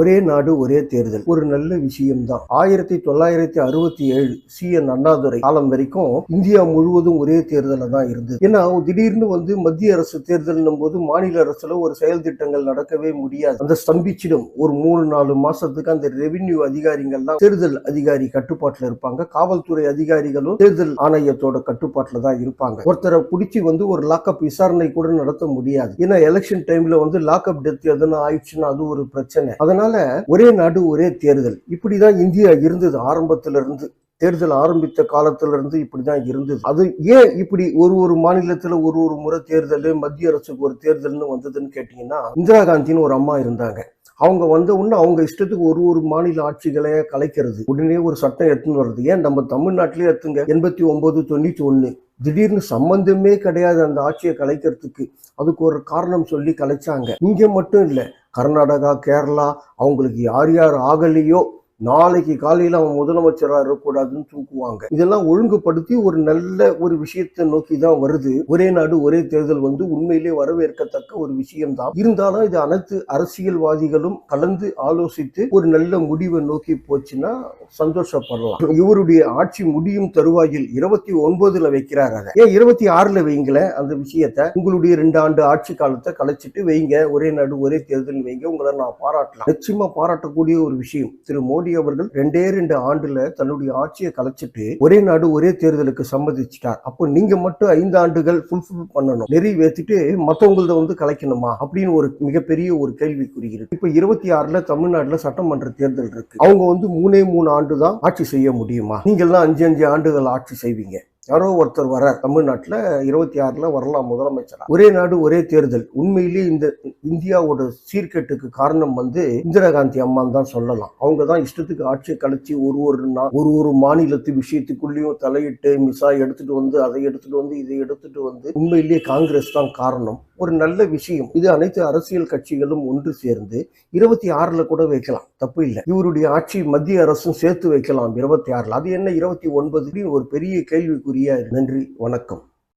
ஒரே நாடு ஒரே தேர்தல் ஒரு நல்ல விஷயம்தான். 1967 CN அண்ணாதுரை காலம் வரைக்கும் இந்தியா முழுவதும் ஒரே தேர்தல தான் இருந்தது. ஏன்னா திடீர்னு மத்திய அரசு தேர்தல் போது மாநில அரசுல ஒரு செயல் திட்டங்கள் நடக்கவே முடியாது. அந்த ஸ்தம்பிச்சிடும். ஒரு 3-4 மாசத்துக்கு அந்த ரெவென்யூ அதிகாரிகள்லாம் தேர்தல் அதிகாரி கட்டுப்பாட்டுல இருப்பாங்க. காவல்துறை அதிகாரிகளும் தேர்தல் ஆணையத்தோட கட்டுப்பாட்டுல தான் இருப்பாங்க. ஒருத்தரை பிடிச்சி ஒரு லாக்அப் விசாரணை கூட நடத்த முடியாது. ஏன்னா எலெக்ஷன் டைம்ல லாக்அப் டெத் எதுனா ஆயிடுச்சுன்னா அது ஒரு பிரச்சனை. அதனால ஒரே நாடு ஒரே தேர்தல் இப்படிதான் இந்தியா இருந்தது. ஆரம்பத்திலிருந்து தேர்தல் ஆரம்பித்த காலத்திலிருந்து இப்படிதான் இருந்தது. அது ஏன் இப்படி ஒரு மாநிலத்துல ஒரு முறை தேர்தல், மத்திய அரசுக்கு ஒரு தேர்தல்னு வந்ததுன்னு கேட்டீங்கன்னா, இந்திரா காந்தின்னு ஒரு அம்மா இருந்தாங்க. அவங்க உடனே அவங்க இஷ்டத்துக்கு ஒரு மாநில ஆட்சிகளை கலைக்கிறது, உடனே ஒரு சட்டம் எடுத்துன்னு வருது. ஏன் நம்ம தமிழ்நாட்டிலே எடுத்துங்க, 89, 91 திடீர்னு சம்பந்தமே கிடையாது அந்த ஆட்சியை கலைக்கிறதுக்கு. அதுக்கு ஒரு காரணம் சொல்லி கலைச்சாங்க. இங்க மட்டும் இல்ல, கர்நாடகா, கேரளா, அவங்களுக்கு யார் யார் ஆகலையோ நாளைக்கு காலையில அவன் முதலமைச்சராக இருக்கக்கூடாதுன்னு தூக்குவாங்க. இதெல்லாம் ஒழுங்குபடுத்தி ஒரு நல்ல ஒரு விஷயத்தை நோக்கி தான் வருது. ஒரே நாடு ஒரே தேர்தல் உண்மையிலே வரவேற்கத்தக்க ஒரு விஷயம் தான். இருந்தாலும் இது அனைத்து அரசியல்வாதிகளும் கலந்து ஆலோசித்து ஒரு நல்ல முடிவை நோக்கி போச்சுன்னா சந்தோஷப்படலாம். இவருடைய ஆட்சி முடியும் தருவாயில் 29ல வைக்கிறார். அதை ஏன் 26ல வைங்களேன் அந்த விஷயத்தை. உங்களுடைய 2 ஆண்டு ஆட்சி காலத்தை கலைச்சிட்டு வைங்க, ஒரே நாடு ஒரே தேர்தல் வைங்க. உங்களை நான் பாராட்டலாம், நிச்சயமா பாராட்டக்கூடிய ஒரு விஷயம். திரு மோடி அவர்கள் 2 ஆண்டுல தன்னுடைய ஆட்சியை கலைச்சிட்டு ஒரே நாடு ஒரே தேர்தலுக்கு சம்மதிச்சிட்டார். அப்போ நீங்க மட்டும் 5 ஆண்டுகள் ஃபுல்ஃபில் பண்ணணும், நிறைவேற்றிட்டு மற்றவங்களத கலைக்கணுமா அப்படின்னு ஒரு மிகப்பெரிய ஒரு கேள்விக்குறி இருக்கு. இப்ப 26ல தமிழ்நாட்டுல சட்டமன்ற தேர்தல் இருக்கு. அவங்க 3 ஆண்டு தான் ஆட்சி செய்ய முடியுமா? நீங்க எல்லாம் 5 ஆண்டுகள் ஆட்சி செய்வீங்க. யாரோ ஒருத்தர் வரார் தமிழ்நாட்டுல 26ல வரலாம் முதலமைச்சரா. ஒரே நாடு ஒரே தேர்தல் உண்மையிலேயே இந்த இந்தியாவோட சீர்கேட்டுக்கு காரணம் இந்திரா காந்தி அம்மான்னு தான் சொல்லலாம். அவங்க தான் இஷ்டத்துக்கு ஆட்சியை கழிச்சு ஒரு மாநிலத்து விஷயத்துக்குள்ளேயும் தலையிட்டு மிசா எடுத்துட்டு அதை எடுத்துட்டு இதை எடுத்துட்டு உண்மையிலேயே காங்கிரஸ் தான் காரணம். ஒரு நல்ல விஷயம் இது. அனைத்து அரசியல் கட்சிகளும் ஒன்று சேர்ந்து 26ல கூட வைக்கலாம், தப்பு இல்லை. இவருடைய ஆட்சி மத்திய அரசும் சேர்த்து வைக்கலாம் 26ல. அது என்ன 29 ஒரு பெரிய கேள்விக்குறியா. நன்றி, வணக்கம்.